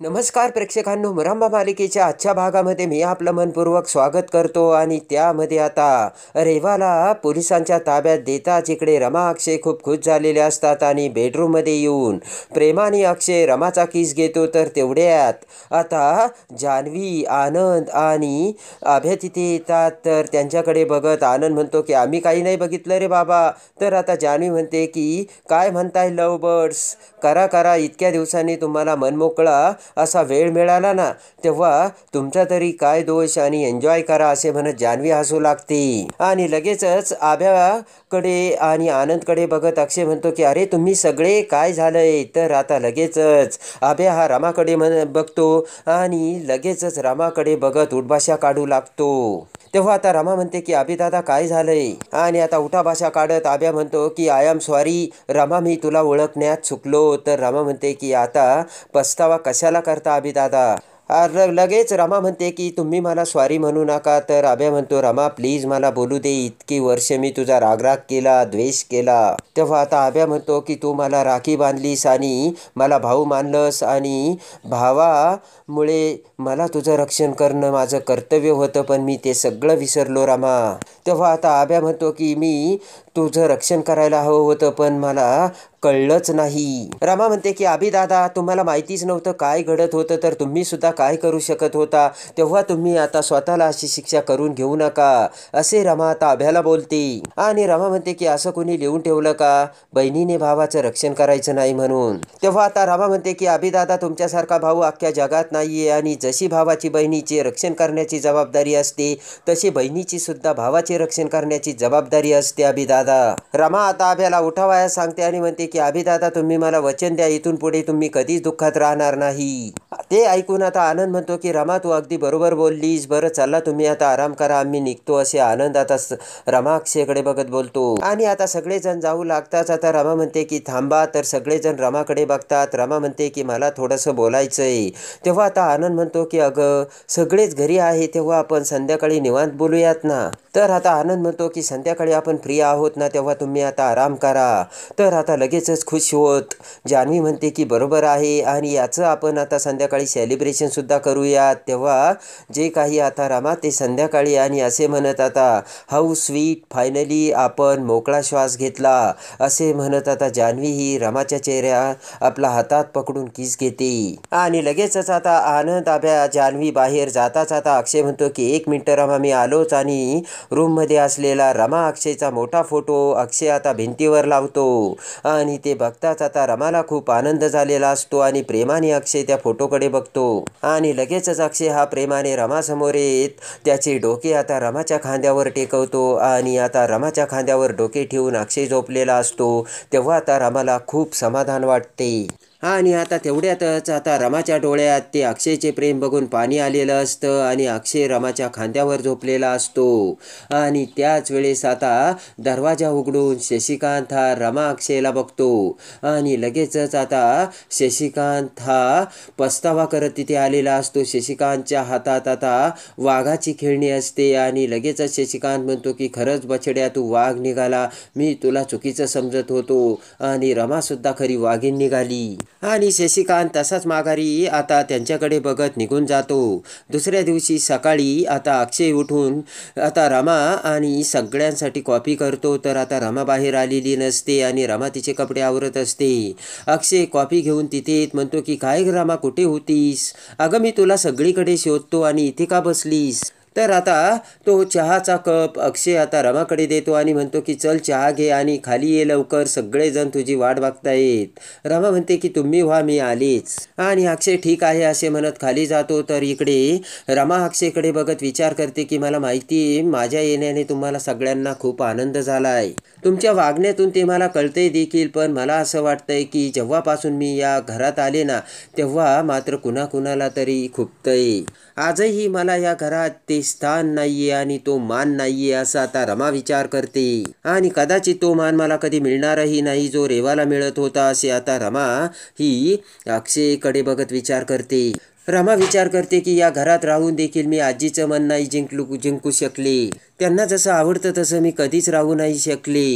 नमस्कार प्रेक्षकांनो, मुरांबा मालिकेच्या आजच्या भागामध्ये मी आपलं मनपूर्वक स्वागत करतो. आणि त्यामध्ये आता रेवाला पोलिसांच्या ताब्यात देताच इकडे रमा अक्षय खूप खुश झालेले असतात आणि बेडरूममध्ये येऊन प्रेमाने अक्षय रमाचा किस घेतो. तर तेवढ्यात आता जान्हवी, आनंद आणि अभय तिथे येतात. तर त्यांच्याकडे बघत आनंद म्हणतो की आम्ही काही नाही बघितलं रे बाबा. तर आता जान्हवी म्हणते की काय म्हणताय लव बर्ड्स, करा करा, इतक्या दिवसांनी तुम्हाला मनमोकळा असा वेळ मिळाला ना, तेव्हा तुमचा तरी काय दोष आणि एन्जॉय करा असे म्हणत जान्हवी हसू लागते. आणि लगेचच आभ्याकडे आणि आनंदकडे बघत अक्षय म्हणतो की अरे तुम्ही सगळे काय झालंय. तर आता लगेचच आभ्या हा रमाकडे बघतो आणि लगेचच रमाकडे बघत उठभाषा काढू लागतो. तेव्हा आता रमा म्हणते की दादा काय झालंय. आणि आता उठाभाषा काढत आभ्या म्हणतो की आय एम सॉरी रमा, मी तुला ओळखण्यात चुकलो. तर रमा म्हणते की आता पस्तावा कशाला करता दादा. लगेच रमा म्हणते की तुम्ही मला सॉरी म्हणू नका. तर आभ्या म्हणतो रमा प्लीज मला बोलू दे, इतकी वर्ष मी तुझा रागराग केला, द्वेष केला. तेव्हा आता आभ्या म्हणतो की तू मला राखी बांधलीस आणि मला भाऊ मानलंस आणि भावामुळे मला तुझं रक्षण करणं माझं कर्तव्य होतं, पण मी ते सगळं विसरलो रमा. तेव्हा आता आभ्या म्हणतो की मी तुझं रक्षण करायला हवं होतं, पण मला कळलंच नाही. रमा म्हणते की दादा तुम्हाला माहितीच नव्हतं काय घडत होतं, तर तुम्ही सुद्धा काय करू शकत होता. तेव्हा तुम्ही आता स्वतःला अशी शिक्षा करून घेऊ नका असे रमा आता अभ्याला बोलते. आणि रमा म्हणते की असं कोणी लिहून ठेवलं का बहिणीने भावाचं रक्षण करायचं नाही म्हणून. तेव्हा आता रमा म्हणते की दादा तुमच्यासारखा भाऊ अख्ख्या जगात नाहीये, आणि जशी भावाची बहिणीचे रक्षण करण्याची जबाबदारी असते तशी बहिणीची सुद्धा भावाचे रक्षण करण्याची जबाबदारी असते दादा. रमा आता अभ्याला उठावाया सांगते आणि म्हणते की दादा तुम्ही मला वचन द्या, इथून पुढे तुम्ही कधीच दुःखात राहणार नाही. ते ऐकून आता आनंद म्हणतो की रमा तू अगदी बरोबर बोललीस, बरं चला तुम्ही आता आराम करा, आम्ही निघतो असे आनंद आता रमा अक्षयकडे बघत बोलतो. आणि आता सगळेजण जाऊ लागताच आता रमा म्हणते की थांबा. तर सगळेजण रमाकडे बघतात. रमा म्हणते की मला थोडंसं बोलायचंय. तेव्हा आता आनंद म्हणतो की अगं सगळेच घरी आहे, तेव्हा आपण संध्याकाळी निवांत बोलूयात ना. तर आता आनंद म्हणतो की संध्याकाळी आपण फ्री आहोत ना, तेव्हा तुम्ही आता आराम करा. तर आता लगेचच खुश होत जान्हवी म्हणते की बरोबर आहे, आणि याचं आपण आता संध्याकाळी सेलिब्रेशन सुद्धा करूयात. तेव्हा जे काही आता रमा ते संध्याकाळी, आणि असे म्हणत आता हाऊ स्वीट, फायनली आपण मोकळा श्वास घेतला असे म्हणत आता जान्हवी ही रमाच्या चेहऱ्या आपला हातात पकडून किस घेते. आणि लगेचच आता आनंद अभ्या जान्हवी बाहेर जाताच आता अक्षय म्हणतो की 1 मिनिट रमा मी आलोच. आणि रूममध्ये असलेला रमा अक्षयचा मोठा फोटो अक्षय आता भिंतीवर लावतो. आणि ते बघताच आता रमाला खूप आनंद झालेला असतो आणि प्रेमाने अक्षय त्या फोटोकडे बघतो. आणि लगेचच अक्षय हा प्रेमाने रमासमोर येत त्याचे डोके आता रमाच्या खांद्यावर टेकवतो. आणि आता रमाच्या खांद्यावर डोके ठेवून अक्षय झोपलेला असतो. तेव्हा आता रमाला खूप समाधान वाटते. आणि आता तेवढ्यातच आता रमाच्या डोळ्यात ते अक्षयचे प्रेम बघून पाणी आलेलं असतं आणि अक्षय रमाच्या खांद्यावर झोपलेला असतो. आणि त्याच वेळेस आता दरवाजा उघडून शशिकांत हा रमा अक्षयला बघतो. आणि लगेचच आता शशिकांत हा पस्तावा करत तिथे आलेला असतो. शशिकांतच्या हातात आता वाघाची खेळणी असते. आणि लगेचच शशिकांत म्हणतो की खरंच बछड्या तू वाघ निघाला, मी तुला चुकीचं समजत होतो. आणि रमासुद्धा खरी वाघीण निघाली. आणि शशिकांत तसाच माघारी आता त्यांच्याकडे बघत निघून जातो. दुसऱ्या दिवशी सकाळी आता अक्षय उठून आता रमा आणि सगळ्यांसाठी कॉफी करतो. तर आता रमा बाहेर आलेली नसते आणि रमा तिचे कपडे आवरत असते. अक्षय कॉफी घेऊन तिथे येत म्हणतो की काय रमा कुठे होतीस. अगं मी तुला सगळीकडे शोधतो आणि इथे का बसलीस. तर आता तो चहाचा कप अक्षय आता रमाकडे देतो आणि म्हणतो की चल चहा घे आणि खाली ये लवकर, सगळेजण तुझी वाट बघतायत. रमा म्हणते की तुम्ही व्हा मी आलेच. आणि अक्षय ठीक आहे असे म्हणत खाली जातो. तर इकडे रमा अक्षयकडे बघत विचार करते की मला माहिती आहे माझ्या येण्याने तुम्हाला सगळ्यांना खूप आनंद झाला आहे, तुमच्या वागण्यातून ते मला कळतंय देखील, पण मला असं वाटतंय की जेव्हापासून मी या घरात आले ना तेव्हा मात्र कुणाकुणाला तरी खुपतंय. आजही मला या घरात ते स्थान नाहीये आणि तो मान नाहीये असा आता रमा विचार करते. आणि कदाचित तो मान मला कधी मिळणारही नाही जो रेवाला मिळत होता असे आता रमा ही अक्षयकडे बघत विचार करते. रमा विचार करते की या घरात राहून देखील मी आजीचं मन नाही जिंकू शकले. त्यांना जसं आवडतं तसं मी कधीच राहू नाही शकले.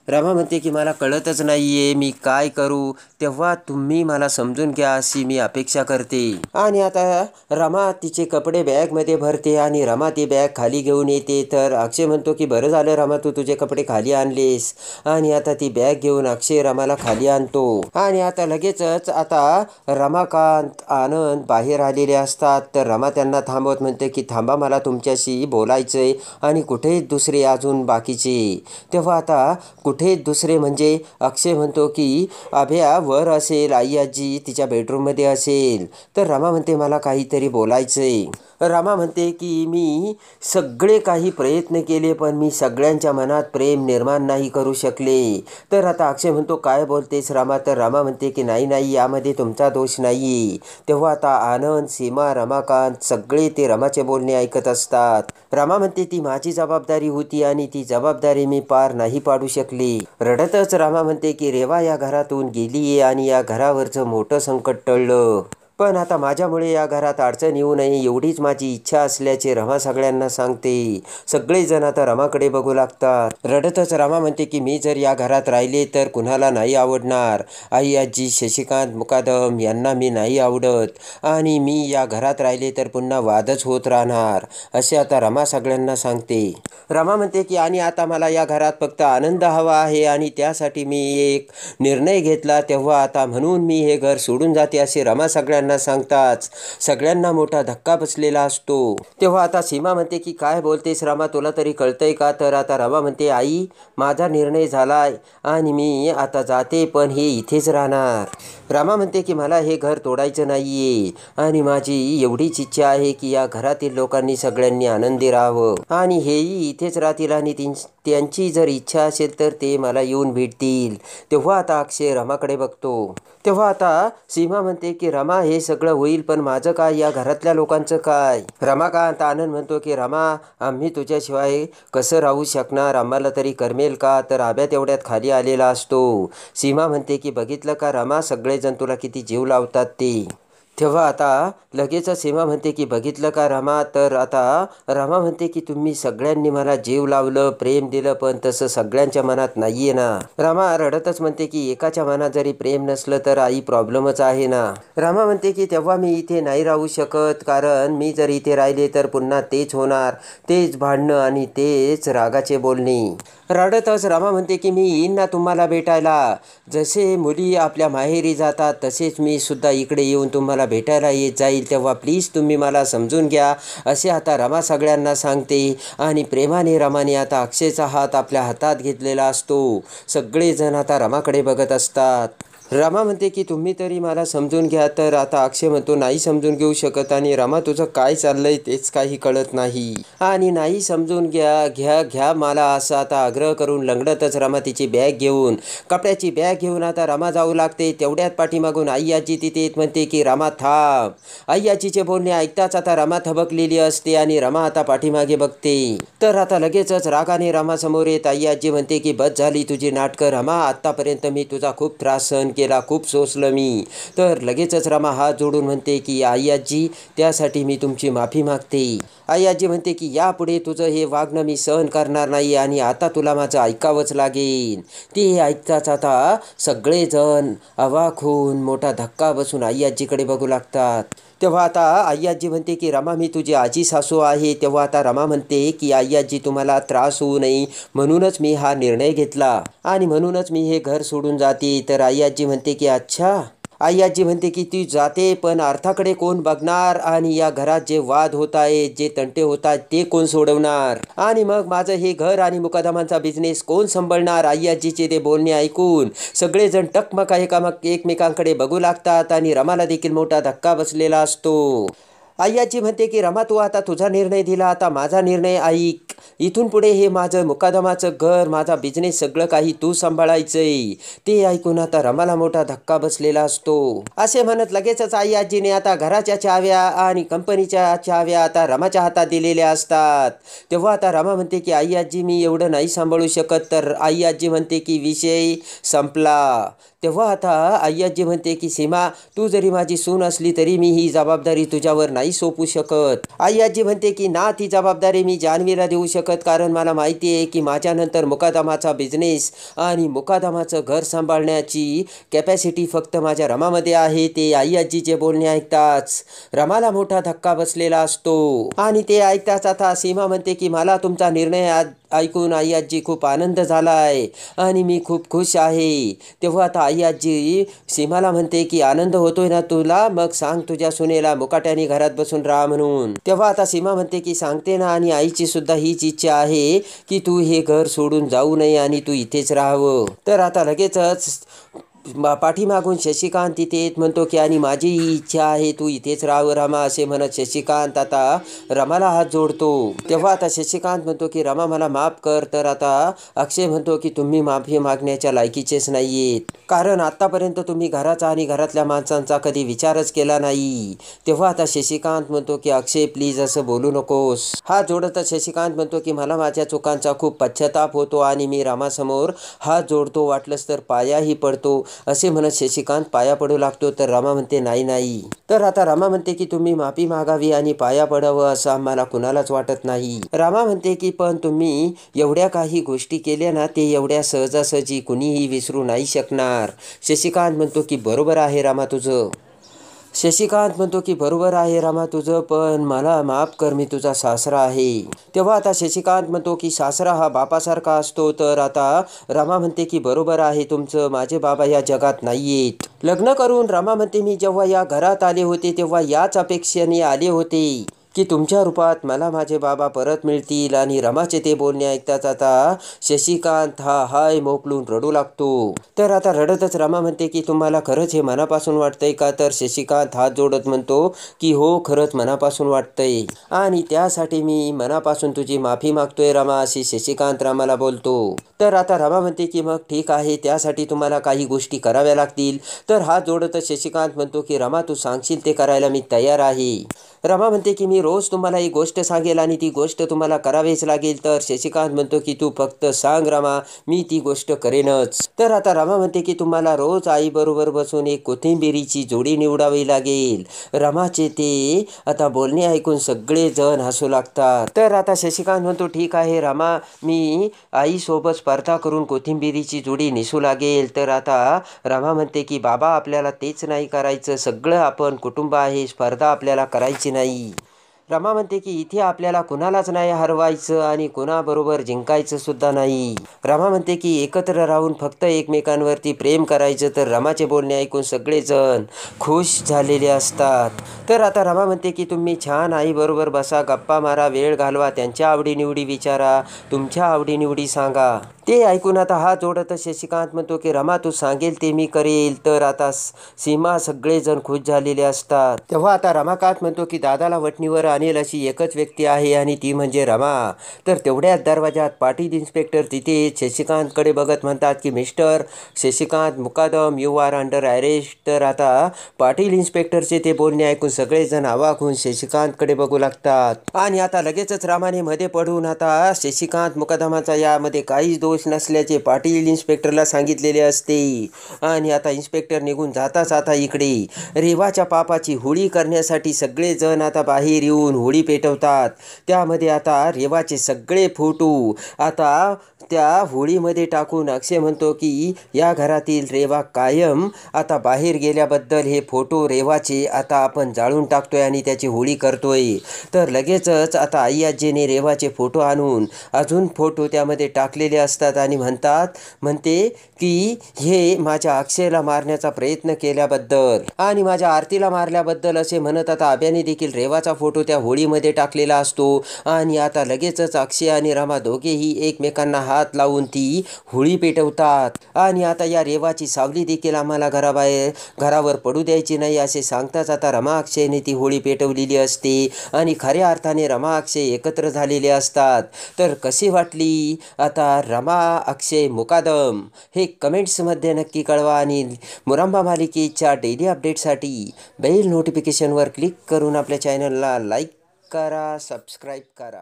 रमा म्हणते की मला कळतच नाहीये मी काय करू, तेव्हा तुम्ही मला समजून घ्या अशी मी अपेक्षा करते. आणि आता रमा तिचे कपडे बॅगमध्ये भरते आणि रमा ती बॅग खाली घेऊन येते. तर अक्षय म्हणतो की बरं झालं रमा तू तुझे कपडे खाली आणलेस. आणि आता ती बॅग घेऊन अक्षय रमाला खाली आणतो. आणि आता लगेचच आता रमाकांत आनंद बाहेर आलेले असतात. तर रमा त्यांना थांबवत म्हणते की थांबा मला तुमच्याशी बोलायचंय. आणि कुठेच दुसरे अजून बाकीचे. तेव्हा आता कुठेच दुसरे म्हणजे अक्षय म्हणतो की अभ्या वर असेल, आई आजी तिच्या बेडरूममध्ये असेल. तर रमा म्हणते मला काहीतरी बोलायचंय. रमा म्हणते की मी सगळे काही प्रयत्न केले पण मी सगळ्यांच्या मनात प्रेम निर्माण नाही करू शकले. तर आता अक्षय म्हणतो काय बोलतेस रमा. तर रमा म्हणते की नाही यामध्ये तुमचा दोष नाही. तेव्हा आता आनंद, सीमा, रमाकांत सगळे ते रमाचे बोलणे ऐकत असतात. रमा म्हणते ती माझी जबाबदारी होती आणि ती जबाबदारी मी पार नाही पाडू शकली. रडतच रमा म्हणते की रेवा या घरातून गेलीये आणि या घरावरचं मोठं संकट टळलं. पण आता माझ्यामुळे या घरात अडचण येऊ नये एवढीच माझी इच्छा असल्याचे रमा सगळ्यांना सांगते. सगळेजण आता रमाकडे बघू लागतात. रडतच रमा म्हणते की मी जर या घरात राहिले तर कुणाला नाही आवडणार. आई आजी, शशिकांत, मुकादम यांना मी नाही आवडत आणि मी या घरात राहिले तर पुन्हा वादच होत राहणार असे आता रमा सगळ्यांना सांगते. रमा म्हणते की आणि आता मला या घरात फक्त आनंद हवा आहे आणि त्यासाठी मी एक निर्णय घेतला. तेव्हा आता म्हणून मी हे घर सोडून जाते असे रमा सगळ्यांना सांगताच सगळ्यांना मोठा धक्का बसलेला असतो. तेव्हा आता सीमा म्हणते की काय बोलतेस रमा, तुला तरी कळतंय का. तर आता रमा म्हणते आई माझा निर्णय झालाय आणि मी आता जाते पण हे इथेच राहणार. रमा म्हणते की मला हे घर तोडायचं नाहीये आणि माझी एवढीच इच्छा आहे की या घरातील लोकांनी सगळ्यांनी आनंदी राहावं आणि हेही इथेच राहतील आणि त्यांची जर इच्छा असेल तर ते मला येऊन भेटतील. तेव्हा आता अक्षय रमाकडे बघतो. तेव्हा आता सीमा म्हणते की रमा हे सगळं होईल पण माझं काय, या घरातल्या लोकांचं काय. रमाकांत आनंद म्हणतो की रमा आम्ही तुझ्याशिवाय कसं राहू शकणार, आम्हाला तरी करमेल का. तर आब्या तेवढ्यात खाली आलेला असतो. सीमा म्हणते की बघितलं का रमा सगळेजण तुला किती जीव लावतात ते. तेव्हा आता लगेचच सीमा म्हणते की बघितलं का रमा. तर आता रमा म्हणते की तुम्ही सगळ्यांनी मला जीव लावलं, प्रेम दिलं पण तसं सगळ्यांच्या मनात नाहीये ना. रमा रडतच म्हणते की एकाच्या मनात जरी प्रेम नसलं तर आई प्रॉब्लेमच आहे ना. रमा म्हणते की तेव्हा मी इथे नाही राहू शकत कारण मी जर इथे राहिले तर पुन्हा तेच होणार, तेच भांडणं आणि तेच रागाचे बोलणे. रडतच रमा म्हणते की मी येईन ना तुम्हाला भेटायला. जसे मुली आपल्या माहेरी जातात तसेच मी सुद्धा इकडे येऊन तुम्हाला भेटायला येत जाईल. तेव्हा प्लीज तुम्ही मला समजून घ्या असे आता रमा सगळ्यांना सांगते. आणि प्रेमाने रमाने आता अक्षयचा हात आपल्या हातात घेतलेला असतो. सगळेजण आता रमाकडे बघत असतात. रमा म्हणते की तुम्ही तरी मला समजून घ्या. तर आता अक्षय म्हणतो नाही समजून घेऊ शकत आणि रमा तुझं काय चाललंय तेच काही कळत नाही आणि नाही समजून घ्या मला असं आता आग्रह करून लंगडतच रमा तिची बॅग घेऊन, कपड्याची बॅग घेऊन आता रमा जाऊ लागते. तेवढ्यात पाठीमागून आई आजी तिथे येत म्हणते की रमा थांब. आई आजीचे बोलणे ऐकताच आता रमा थबकलेली असते आणि रमा आता पाठीमागे बघते. तर आता लगेचच रागाने रमा समोर येत आई आजी म्हणते की बस झाली तुझी नाटकं रमा, आत्तापर्यंत मी तुझा खूप त्रास सहन केला, खूप सोसलं मी. तर लगेचच रमा हात जोडून म्हणते की आई आजी त्यासाठी मी तुमची माफी मागते. आई आजी म्हणते की यापुढे तुझं हे वागणं मी सहन करणार नाही आणि आता तुला माझं ऐकावंच लागेल. ते ऐकताच आता सगळेजण अवाक होऊन मोठा धक्का बसून आई आजीकडे बघू लागतात. तेव्हा आता आई आजी म्हणते की रमा मी तुझी आजी सासू आहे. तेव्हा आता रमा म्हणते की आई आजी तुम्हाला त्रास होऊ नये म्हणूनच मी हा निर्णय घेतला आणि म्हणूनच मी हे घर सोडून जाते. तर आई आजी म्हणते की अच्छा. आई आजी म्हणते की ती जाते पण अर्थाकडे कोण बघणार आणि या घरात जे वाद होत आहेत, जे तंटे होत आहेत ते कोण सोडवणार आणि मग माझं हे घर आणि मुकादमांचा बिझनेस कोण सांभाळणार. आई आजीचे ते बोलणे ऐकून सगळेजण टकमक एकमेकांकडे बघू लागतात आणि रमाला देखील मोठा धक्का बसलेला असतो. आई आजी म्हणते की रमा तू आता तुझा निर्णय दिला, आता माझा निर्णय ऐक. इथून पुढे हे माझं मुकादमाचं घर, माझा बिझनेस सगळं काही तू सांभाळायचंय. ते ऐकून आता रमाला मोठा धक्का बसलेला असतो. असे म्हणत लगेचच आई आजीने आता घराच्या चाव्या आणि कंपनीच्या चाव्या आता रमाच्या हातात दिलेल्या असतात. तेव्हा आता रमा म्हणते की आई आजी मी एवढं नाही सांभाळू शकत. तर आई आजी म्हणते की विषय संपला. तेव्हा आता आई आजी म्हणते की सीमा, तू जरी माझी सून असली तरी मी ही जबाबदारी तुझ्यावर नाही सोपू शकत. आई आजी म्हणते की ना, ती जबाबदारी मी जान्हवीला देऊ शकत, कारण मला माहिती आहे की माझ्यानंतर मुकादमाचा बिझनेस आणि मुकादमाचं घर सांभाळण्याची कॅपॅसिटी फक्त माझ्या रमामध्ये आहे. ते आई आजीचे बोलणे ऐकताच रमाला मोठा धक्का बसलेला असतो आणि ते ऐकताच आता सीमा म्हणते की मला तुमचा निर्णय ऐकून आई आजी खूप आनंद झालाय आणि मी खूप खुश आहे. तेव्हा आता आई आजी सीमाला म्हणते की आनंद होतोय ना तुला, मग सांग तुझ्या सुनेला मुकाट्याने घरात बसून राहा म्हणून. तेव्हा आता सीमा म्हणते की सांगते ना, आणि आईची सुद्धा हीच इच्छा आहे की तू हे घर सोडून जाऊ नये आणि तू इथेच राहावं. तर आता लगेचच पाठीमागून शशिकांत तिथे येत म्हणतो की आणि माझी ही इच्छा आहे, तू इथेच राहावं रमा, असे म्हणत शशिकांत आता रमाला हात जोडतो. तेव्हा आता शशिकांत म्हणतो की रमा मला माफ कर. तर आता अक्षय म्हणतो की तुम्ही माफी मागण्याच्या लायकीचेच नाहीयेत, कारण आतापर्यंत तुम्ही घराचा आणि घरातल्या माणसांचा कधी विचारच केला नाही. तेव्हा आता शशिकांत म्हणतो की अक्षय प्लीज असं बोलू नकोस. हात जोडतच शशिकांत म्हणतो की मला माझ्या चुकांचा खूप पश्चाताप होतो आणि मी रामासमोर हात जोडतो, वाटलंच तर पायाही पडतो, असे म्हणत शशिकांत पाया पडू लागतो. तर रमा म्हणते नाही नाही. तर आता रमा म्हणते की तुम्ही माफी मागावी आणि पाया पडावं असं आम्हाला कुणालाच वाटत नाही. रमा म्हणते की पण तुम्ही एवढ्या काही गोष्टी केल्या ना, ते एवढ्या सहजासहजी कुणीही विसरू नाही शकणार. शशिकांत म्हणतो की बरोबर आहे रमा तुझं. शशिकांत म्हणतो की बरोबर आहे रमा तुझं, पण मला माफ कर, मी तुझा सासरा आहे. तेव्हा आता शशिकांत म्हणतो की सासरा हा बापासारखा असतो. तर आता रमा म्हणते की बरोबर आहे तुमचं, माझे बाबा या जगात नाहीयेत. लग्न करून रमा म्हणते मी जेव्हा या घरात आले होते तेव्हा याच अपेक्षेने आले होते की तुमच्या रूपात मला माझे बाबा परत मिळतील. आणि रमाचे ते बोलणे ऐकताच आता शशिकांत हा हाय मोकलून रडू लागतो. तर आता रडतच रमा म्हणते की तुम्हाला खरंच हे मनापासून वाटतंय का. तर शशिकांत हात जोडत म्हणतो की हो, खरंच मनापासून वाटतंय आणि त्यासाठी मी मनापासून तुझी माफी मागतोय रमा, अशी शशिकांत रमाला बोलतो. तर आता रमा म्हणते की मग ठीक आहे, त्यासाठी तुम्हाला काही गोष्टी कराव्या लागतील. तर हात जोडतच शशिकांत म्हणतो की रमा तू सांगशील ते करायला मी तयार आहे. रमा म्हणते की मी रोज तुम्हाला एक गोष्ट सांगेल आणि ती गोष्ट तुम्हाला करावीच लागेल. तर शशिकांत म्हणतो की तू फक्त सांग रमा, मी ती गोष्ट करेनच. तर आता रमा म्हणते की तुम्हाला रोज आईबरोबर बसून एक कोथिंबिरीची जोडी निवडावी लागेल. रमाचे ते आता बोलणे ऐकून सगळे जण हसू लागतात. तर आता शशिकांत म्हणतो ठीक आहे रमा, मी आईसोबत स्पर्धा करून कोथिंबिरीची जोडी नेसू लागेल. तर आता रमा म्हणते की बाबा आपल्याला तेच नाही करायचं, सगळं आपण कुटुंब आहे, स्पर्धा आपल्याला करायची नाही. रमा म्हणते की इथे आपल्याला कुणालाच नाही हरवायचं आणि कुणाबरोबर जिंकायचं सुद्धा नाही. रमा म्हणते की एकत्र राहून फक्त एकमेकांवरती प्रेम करायचं. तर रमाचे बोलणे ऐकून सगळेजण खुश झालेले असतात. तर आता रमा म्हणते की तुम्ही छान आईबरोबर बसा, गप्पा मारा, वेळ घालवा, त्यांच्या आवडीनिवडी विचारा, तुमच्या आवडीनिवडी सांगा. ते ऐकून आता हात जोडतच शशिकांत म्हणतो की रमा तू सांगेल ते मी करेल. तर आता सीमा सगळेजण खुश झालेले असतात. तेव्हा आता रमाकांत म्हणतो की दादाला वटणीवर आणेल अशी एकच व्यक्ती आहे आणि ती म्हणजे रमा. तर तेवढ्याच दरवाजात पाटील इन्स्पेक्टर तिथे शशिकांतकडे बघत म्हणतात की mister Shashikant Mukadam, you are under arrest. तर आता पाटील इन्स्पेक्टरचे ते बोलणे ऐकून सगळेजण अवाक होऊन शशिकांतकडे बघू लागतात आणि आता लगेचच रामाने मध्ये पडून आता शशिकांत मुकदमाचा यामध्ये काहीच दोष नसल्याचे पाटील इन्स्पेक्टरला सांगितलेले असते. आणि आता इन्स्पेक्टर निघून जाताच आता इकडे रेवाच्या पापाची होळी करण्यासाठी सगळेजण आता बाहेर येऊन होळी पेटवतात. त्यामध्ये आता रेवाचे सगळे फोटो आता त्या होळीमध्ये टाकून अक्षय म्हणतो की या घरातील रेवा कायम आता बाहेर गेल्याबद्दल हे फोटो रेवाचे आता आपण जाळून टाकतोय आणि त्याची होळी करतोय. तर लगेचच आता आई आजीने रेवाचे फोटो आणून अजून फोटो त्यामध्ये टाकलेले असतात आणि म्हणते की हे माझ्या अक्षयला मारण्याचा प्रयत्न केल्याबद्दल आणि माझ्या आरतीला मारल्याबद्दल असे म्हणत आता अभ्याने देखील रेवाचा फोटो त्या होळीमध्ये टाकलेला असतो. आणि आता लगेचच अक्षय आणि रमा दोघेही एकमेकांना हात लावून ती होळी पेटवतात आणि आता या रेवाची सावली देखील आम्हाला घरावर पडू द्यायची नाही असे सांगताच आता रमा अक्षयने ती होळी पेटवलेली असते आणि खऱ्या अर्थाने रमा अक्षय एकत्र झालेले असतात. तर कशी वाटली आता रमा अक्षय मुकादम हे कमेंट्समध्ये नक्की कळवा आणि मुरंबा मालिकेच्या डेली अपडेटसाठी बेल नोटिफिकेशनवर क्लिक करून आपल्या चॅनलला लाईक करा, सबस्क्राईब करा.